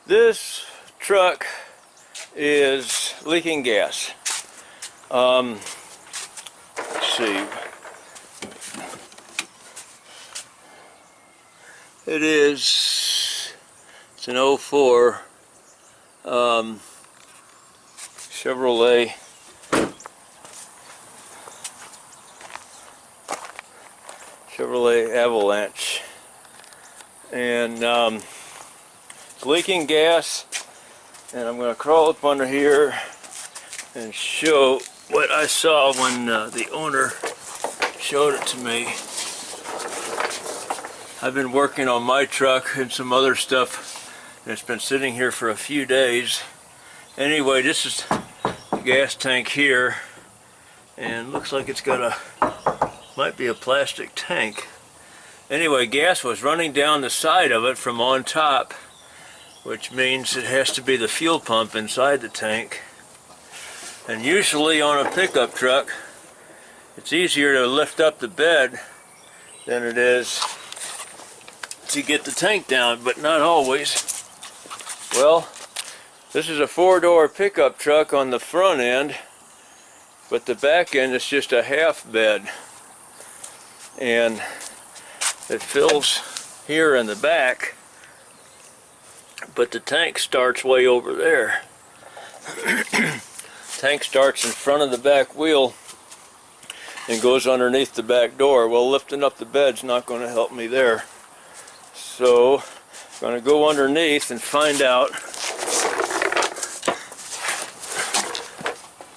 This truck is leaking gas. Let's see. It's an '04 Chevrolet Avalanche, and it's leaking gas, and I'm going to crawl up under here and show what I saw when the owner showed it to me. I've been working on my truck and some other stuff, and it's been sitting here for a few days. Anyway, this is the gas tank here, and looks like it's got might be a plastic tank. Anyway, gas was running down the side of it from on top, which means it has to be the fuel pump inside the tank. And usually on a pickup truck, it's easier to lift up the bed than it is to get the tank down, but not always. Well, this is a 4-door pickup truck on the front end, but the back end is just a half bed. And it fills here in the back, but the tank starts way over there. Tank starts in front of the back wheel and goes underneath the back door. Well, lifting up the bed's not going to help me there. So I'm going to go underneath and find out.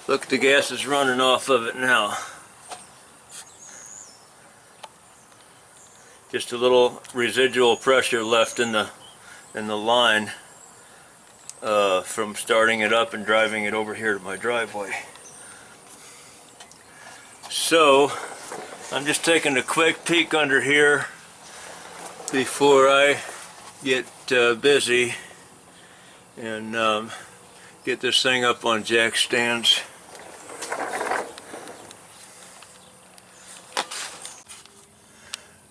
Look, the gas is running off of it now. Just a little residual pressure left in the line from starting it up and driving it over here to my driveway. So I'm just taking a quick peek under here before I get busy and get this thing up on jack stands.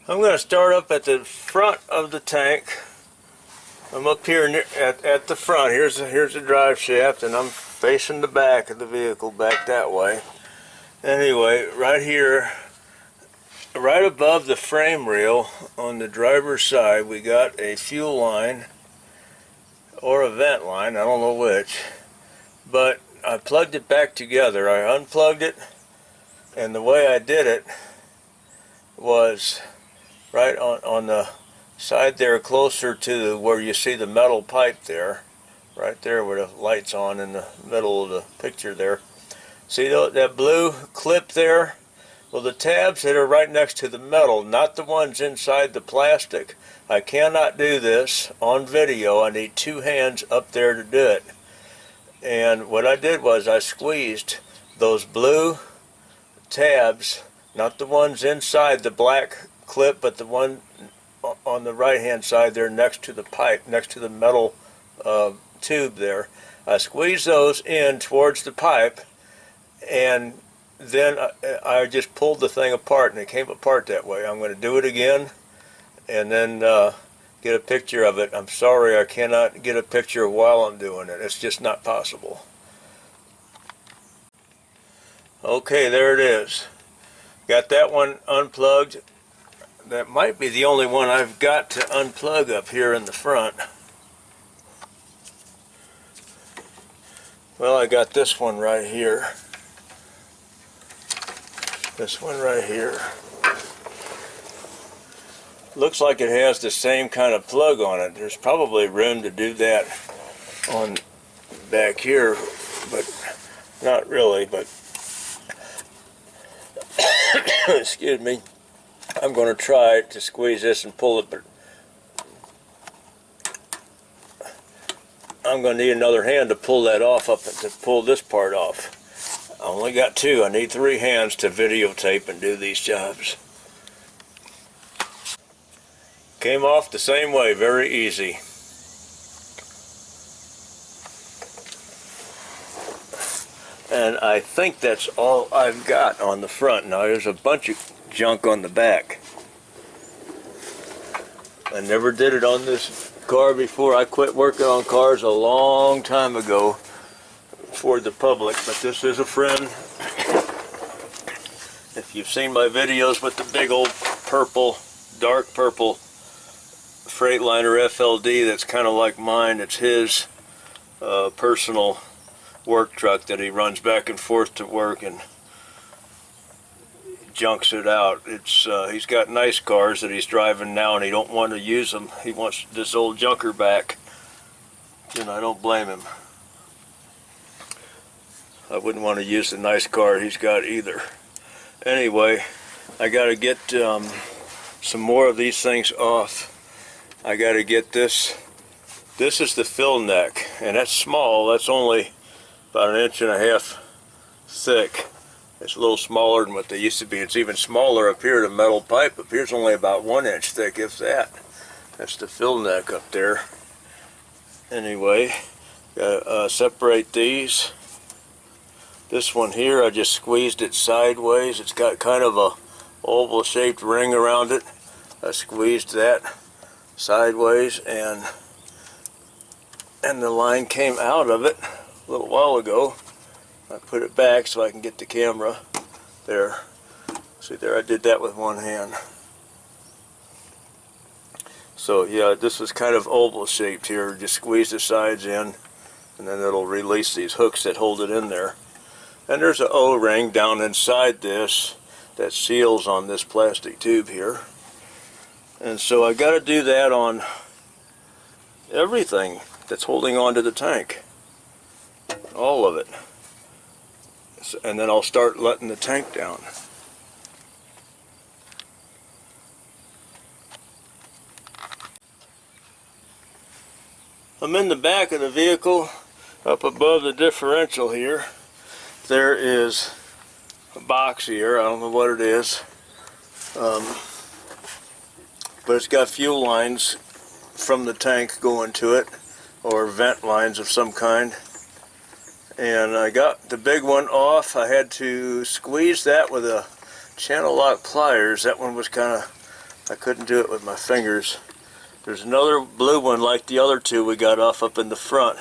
I'm going to start up at the front of the tank. I'm up here at the front. Here's the drive shaft, and I'm facing the back of the vehicle, back that way. Anyway, right here, right above the frame rail on the driver's side, we got a fuel line or a vent line, I don't know which, but I plugged it back together. I unplugged it, and the way I did it was right on the side there, closer to where you see the metal pipe there, right there where the light's on in the middle of the picture there. See that blue clip there? Well, the tabs that are right next to the metal, not the ones inside the plastic. I cannot do this on video. I need 2 hands up there to do it. And what I did was I squeezed those blue tabs, not the ones inside the black clip, but the one on the right hand side there next to the pipe, next to the metal tube there. I squeezed those in towards the pipe, and then I just pulled the thing apart, and it came apart that way. I'm going to do it again and then get a picture of it. I'm sorry I cannot get a picture while I'm doing it. It's just not possible. Okay, there it is. Got that one unplugged. That might be the only one I've got to unplug up here in the front. Well, I got this one right here. This one right here. Looks like it has the same kind of plug on it. There's probably room to do that on back here, but not really. But excuse me. I'm going to try to squeeze this and pull it, but I'm going to need another hand to pull that off, to pull this part off. I only got 2. I need 3 hands to videotape and do these jobs. Came off the same way, very easy. And I think that's all I've got on the front. Now there's a bunch of junk on the back. I never did it on this car before. I quit working on cars a long time ago for the public, but this is a friend. If you've seen my videos with the big old purple, dark purple Freightliner FLD that's kind of like mine, it's his personal work truck that he runs back and forth to work and junks it out. It's he's got nice cars that he's driving now, and he don't want to use them. He wants this old junker back, and I don't blame him. I wouldn't want to use the nice car he's got either. Anyway, I got to get some more of these things off. I got to get this. This is the fill neck, and that's small. That's only about 1.5 inches thick. It's a little smaller than what they used to be. It's even smaller up here. The metal pipe up here is only about 1 inch thick, if that. That's the fill neck up there. Anyway, gotta separate these. This one here, I just squeezed it sideways. It's got kind of a oval-shaped ring around it. I squeezed that sideways, and the line came out of it a little while ago. I put it back so I can get the camera there. See there, I did that with one hand. So yeah, this is kind of oval shaped here. Just squeeze the sides in, and then it'll release these hooks that hold it in there. And there's an O-ring down inside this that seals on this plastic tube here. And so I got to do that on everything that's holding onto the tank. All of it. And then I'll start letting the tank down. I'm in the back of the vehicle, up above the differential here. There is a box here. I don't know what it is, but it's got fuel lines from the tank going to it, or vent lines of some kind. And I got the big one off. I had to squeeze that with a channel lock pliers. That one was kind of, I couldn't do it with my fingers. There's another blue one like the other two we got off up in the front.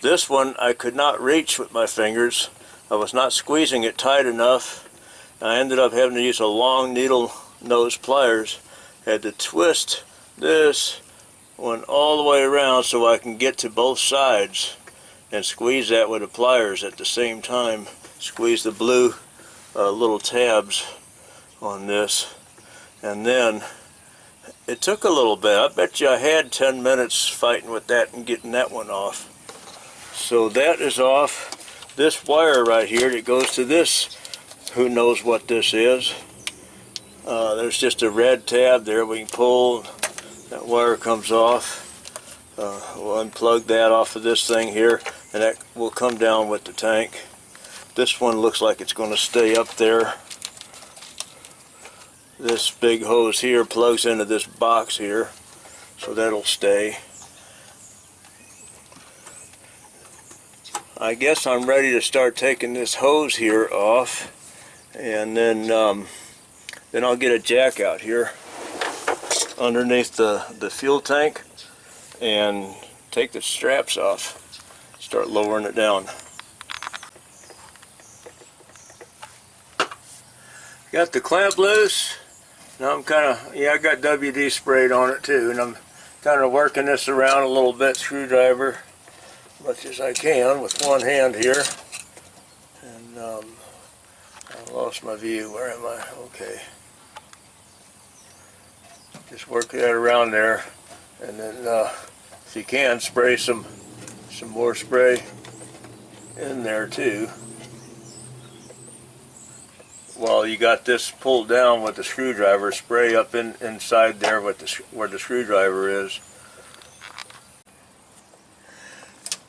This one I could not reach with my fingers. I was not squeezing it tight enough. I ended up having to use a long needle nose pliers. Had to twist this one all the way around so I can get to both sides and squeeze that with the pliers at the same time. Squeeze the blue little tabs on this, and then it took a little bit. I bet you I had 10 minutes fighting with that and getting that one off. So that is off. This wire right here that goes to this, who knows what this is. There's just a red tab there we can pull. That wire comes off. We'll unplug that off of this thing here, and that will come down with the tank. This one looks like it's going to stay up there. This big hose here plugs into this box here, so that'll stay. I guess I'm ready to start taking this hose here off, and then I'll get a jack out here underneath the fuel tank and take the straps off. Start lowering it down. Got the clamp loose. Now I'm kind of, I got WD sprayed on it too, and I'm kind of working this around a little bit, screwdriver, as much as I can with one hand here. And I lost my view. Where am I? Okay. Just work that around there, and then if you can, spray some more spray in there too. While you got this pulled down with the screwdriver, spray up inside there with where the screwdriver is.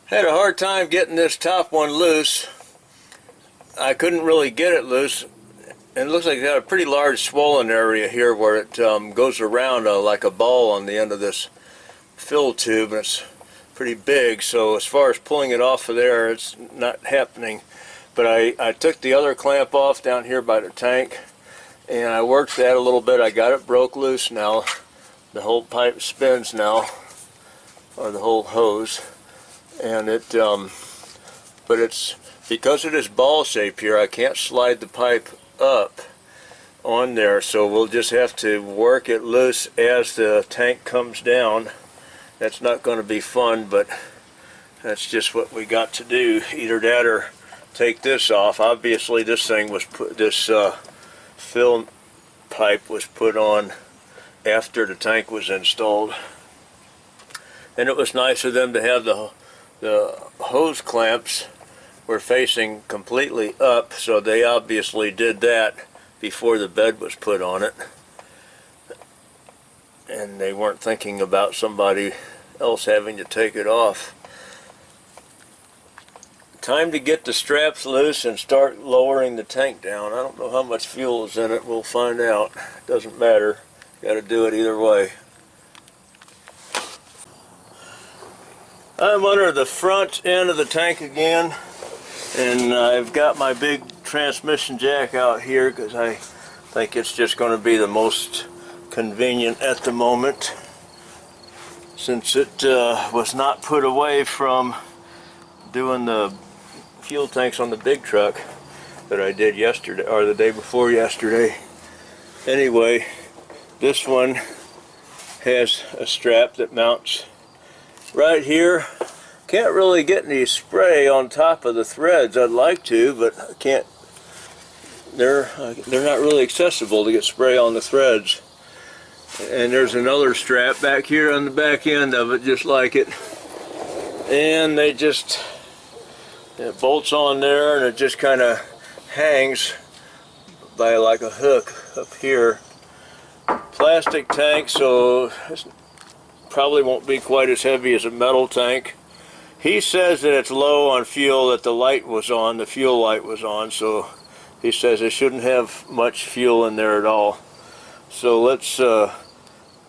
Had a hard time getting this top one loose. I couldn't really get it loose. And it looks like it's got a pretty large swollen area here where it goes around like a ball on the end of this fill tube, and it's pretty big. So as far as pulling it off of there, it's not happening. But I took the other clamp off down here by the tank, and I worked that a little bit. I got it broke loose now. The whole pipe spins now. or the whole hose, and but it's because of this ball shape here, I can't slide the pipe up on there, so we'll just have to work it loose as the tank comes down. That's not going to be fun, but that's just what we got to do. Either that or take this off. Obviously this thing was put, this fill pipe was put on after the tank was installed, and it was nice of them to have the hose clamps were facing completely up, so they obviously did that before the bed was put on it, and they weren't thinking about somebody else having to take it off. Time to get the straps loose and start lowering the tank down. I don't know how much fuel is in it. We'll find out. Doesn't matter. Got to do it either way. I'm under the front end of the tank again, and I've got my big transmission jack out here because I think it's just going to be the most convenient at the moment, since it was not put away from doing the fuel tanks on the big truck that I did yesterday, or the day before yesterday. Anyway, this one has a strap that mounts right here. Can't really get any spray on top of the threads. I'd like to, but I can't. They're not really accessible to get spray on the threads. And there's another strap back here on the back end of it, just like it. And they just, it bolts on there, and it just kind of hangs by like a hook up here. Plastic tank, so it probably won't be quite as heavy as a metal tank. He says that it's low on fuel, that the light was on, the fuel light was on, so he says it shouldn't have much fuel in there at all. So let's go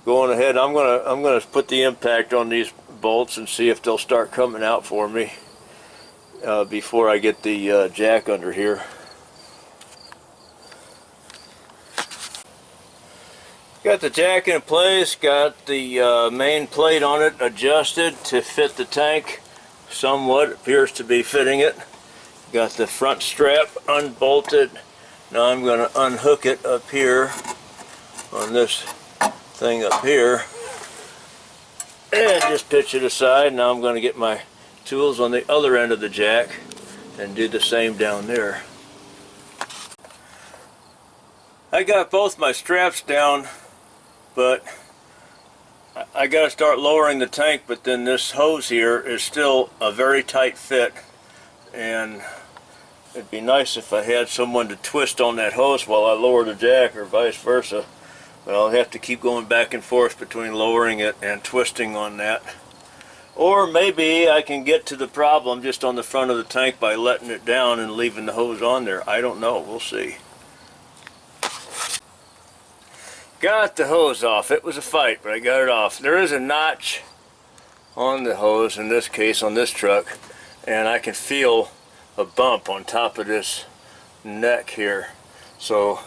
on ahead. I'm gonna put the impact on these bolts and see if they'll start coming out for me before I get the jack under here. Got the jack in place, got the main plate on it adjusted to fit the tank somewhat. It appears to be fitting it. Got the front strap unbolted. Now I'm going to unhook it up here on this thing up here and just pitch it aside. Now I'm going to get my tools on the other end of the jack and do the same down there. I got both my straps down, but I got to start lowering the tank, but then this hose here is still a very tight fit, and it'd be nice if I had someone to twist on that hose while I lower the jack, or vice versa. But I'll have to keep going back and forth between lowering it and twisting on that. Or maybe I can get to the problem just on the front of the tank by letting it down and leaving the hose on there. I don't know. We'll see. Got the hose off. It was a fight, but I got it off. There is a notch on the hose, in this case on this truck, and I can feel a bump on top of this neck here. So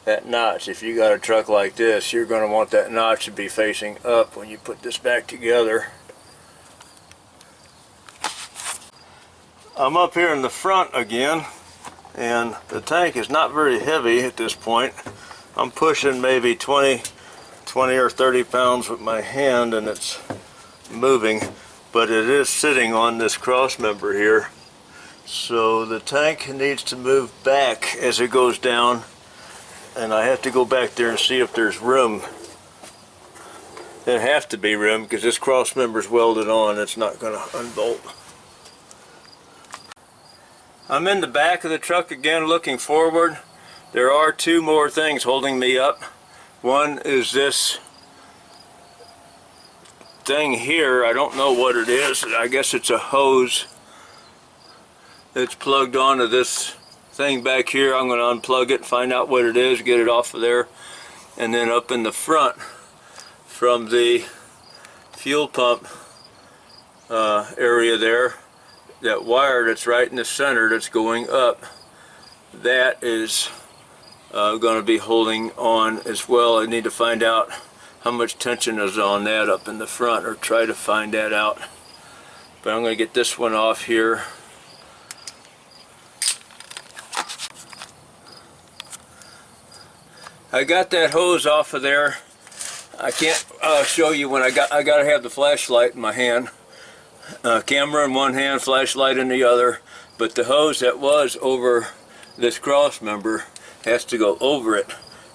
that notch, if you got a truck like this, you're going to want that notch to be facing up when you put this back together. I'm up here in the front again, and the tank is not very heavy at this point. I'm pushing maybe 20 or 30 pounds with my hand, and it's moving, but it is sitting on this cross member here. So the tank needs to move back as it goes down, and I have to go back there and see if there's room. There has to be room because this cross member's welded on. It's not going to unbolt. I'm in the back of the truck again looking forward. There are two more things holding me up. One is this thing here. I don't know what it is. I guess it's a hose. It's plugged onto this thing back here. I'm going to unplug it, find out what it is, get it off of there. And then up in the front from the fuel pump area there, that wire that's right in the center that's going up, that is going to be holding on as well. I need to find out how much tension is on that up in the front, or try to find that out. But I'm going to get this one off here. I got that hose off of there. I can't show you when I got to have the flashlight in my hand. Camera in one hand, flashlight in the other. But the hose that was over this cross member has to go over it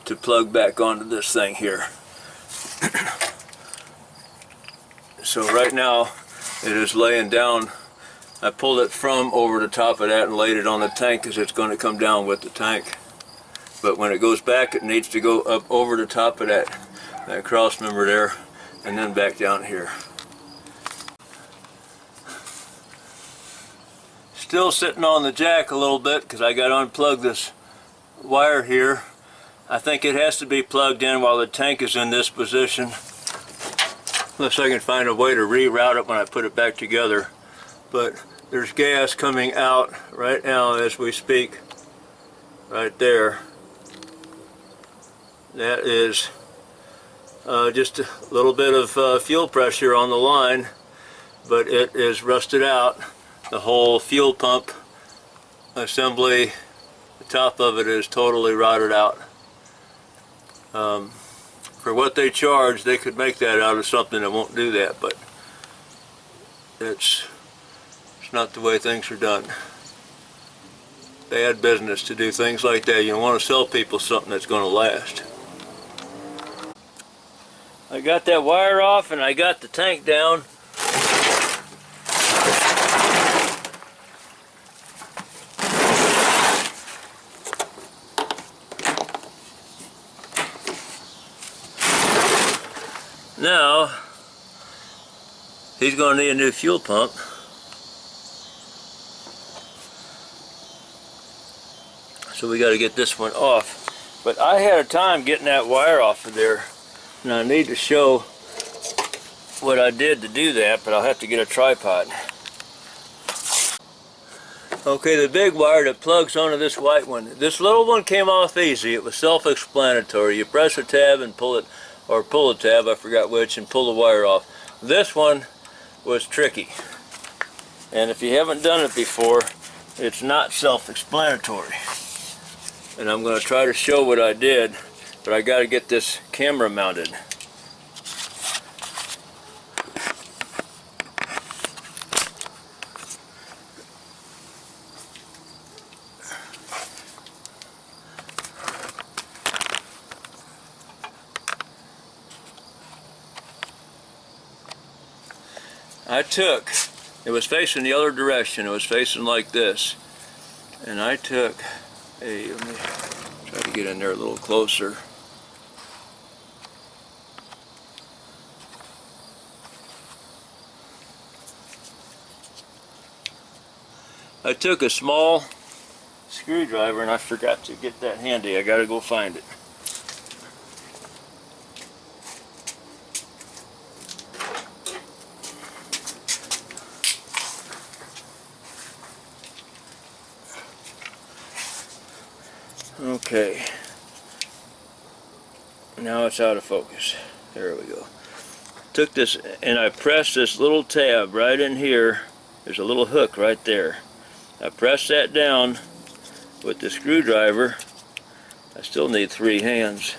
to plug back onto this thing here. So right now it is laying down. I pulled it from over the top of that and laid it on the tank because it's going to come down with the tank. But when it goes back, it needs to go up over the top of that cross member there and then back down here. Still sitting on the jack a little bit because I got to unplug this wire here. I think it has to be plugged in while the tank is in this position, unless I can find a way to reroute it when I put it back together. But there's gas coming out right now as we speak, right there. That is just a little bit of fuel pressure on the line, but it is rusted out. The whole fuel pump assembly, the top of it is totally rotted out. For what they charge, they could make that out of something that won't do that, but it's not the way things are done. Bad business to do things like that. You don't want to sell people something that's going to last. I got that wire off and I got the tank down. Now, he's going to need a new fuel pump. So we got to get this one off. But I had a time getting that wire off of there. And I need to show what I did to do that, but I'll have to get a tripod. Okay, the big wire that plugs onto this white one. This little one came off easy. It was self-explanatory. You press a tab and pull it, or pull a tab, I forgot which, and pull the wire off. This one was tricky. And if you haven't done it before, it's not self-explanatory. And I'm going to try to show what I did, but I got to get this camera mounted. It was facing the other direction. It was facing like this. And I took let me try to get in there a little closer. I took a small screwdriver and I forgot to get that handy. I gotta go find it. Okay, now it's out of focus. There we go. Took this and I pressed this little tab right in here. There's a little hook right there. I pressed that down with the screwdriver. I still need 3 hands.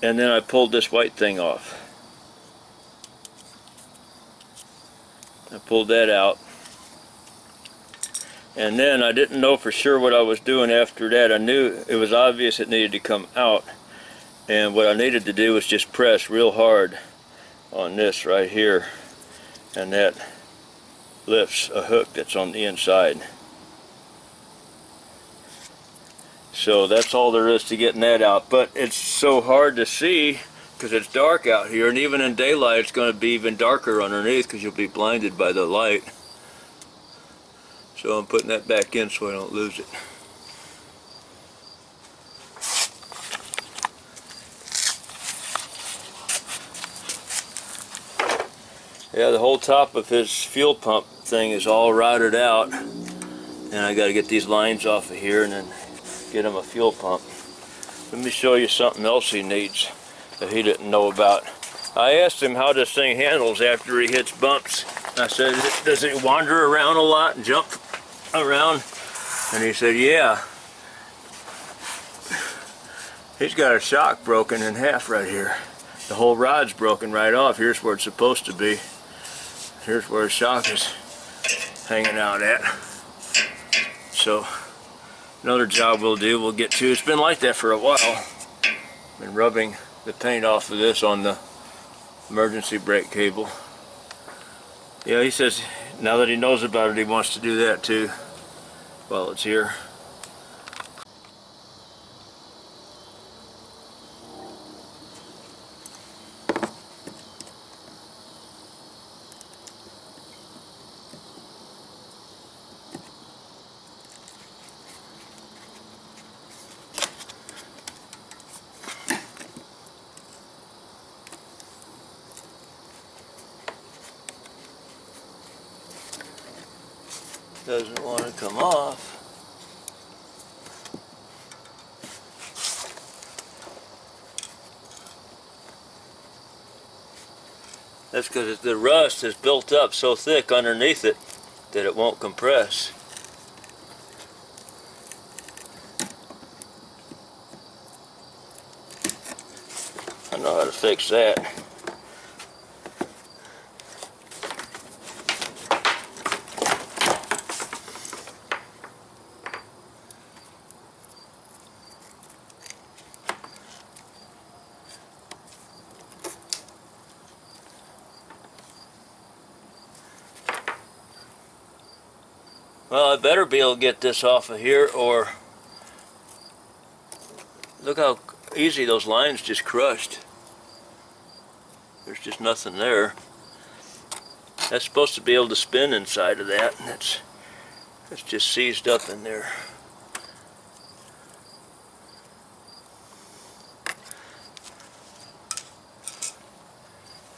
And then I pulled this white thing off. I pulled that out. And then I didn't know for sure what I was doing after that. I knew it was obvious it needed to come out. And what I needed to do was just press real hard on this right here. And that lifts a hook that's on the inside. So that's all there is to getting that out. But it's so hard to see because it's dark out here. And even in daylight it's going to be even darker underneath because you'll be blinded by the light. So I'm putting that back in so I don't lose it. Yeah, the whole top of his fuel pump thing is all rotted out. And I got to get these lines off of here and then get him a fuel pump. Let me show you something else he needs that he didn't know about. I asked him how this thing handles after he hits bumps. I said, does it wander around a lot and jump around? And he said, yeah. He's got a shock broken in half right here. The whole rod's broken right off. Here's where it's supposed to be. Here's where the shock is hanging out at. So another job we'll do, we'll get to. It's been like that for a while. Been rubbing the paint off of this on the emergency brake cable. Yeah, he says now that he knows about it, he wants to do that too while it's here. Doesn't want to come off. That's because the rust is built up so thick underneath it that it won't compress. I know how to fix that. Well, I better be able to get this off of here, or look how easy those lines just crushed. There's just nothing there. That's supposed to be able to spin inside of that, and it's just seized up in there.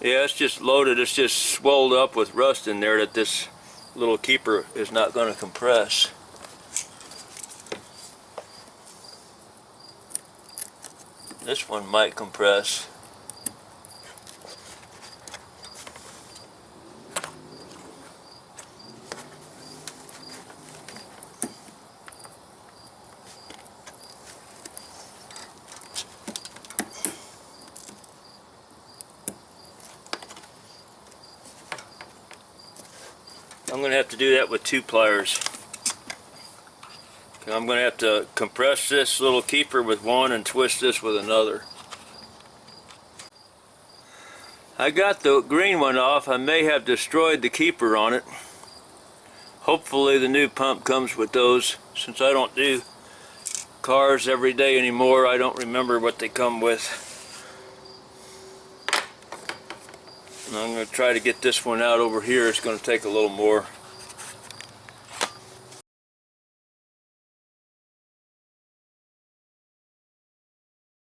Yeah, it's just loaded. It's just swelled up with rust in there that this little keeper is not going to compress. This one might compress. I'm going to have to do that with 2 pliers. I'm going to have to compress this little keeper with one and twist this with another. I got the green one off. I may have destroyed the keeper on it. Hopefully the new pump comes with those. Since I don't do cars every day anymore, I don't remember what they come with. And I'm going to try to get this one out over here. It's going to take a little more.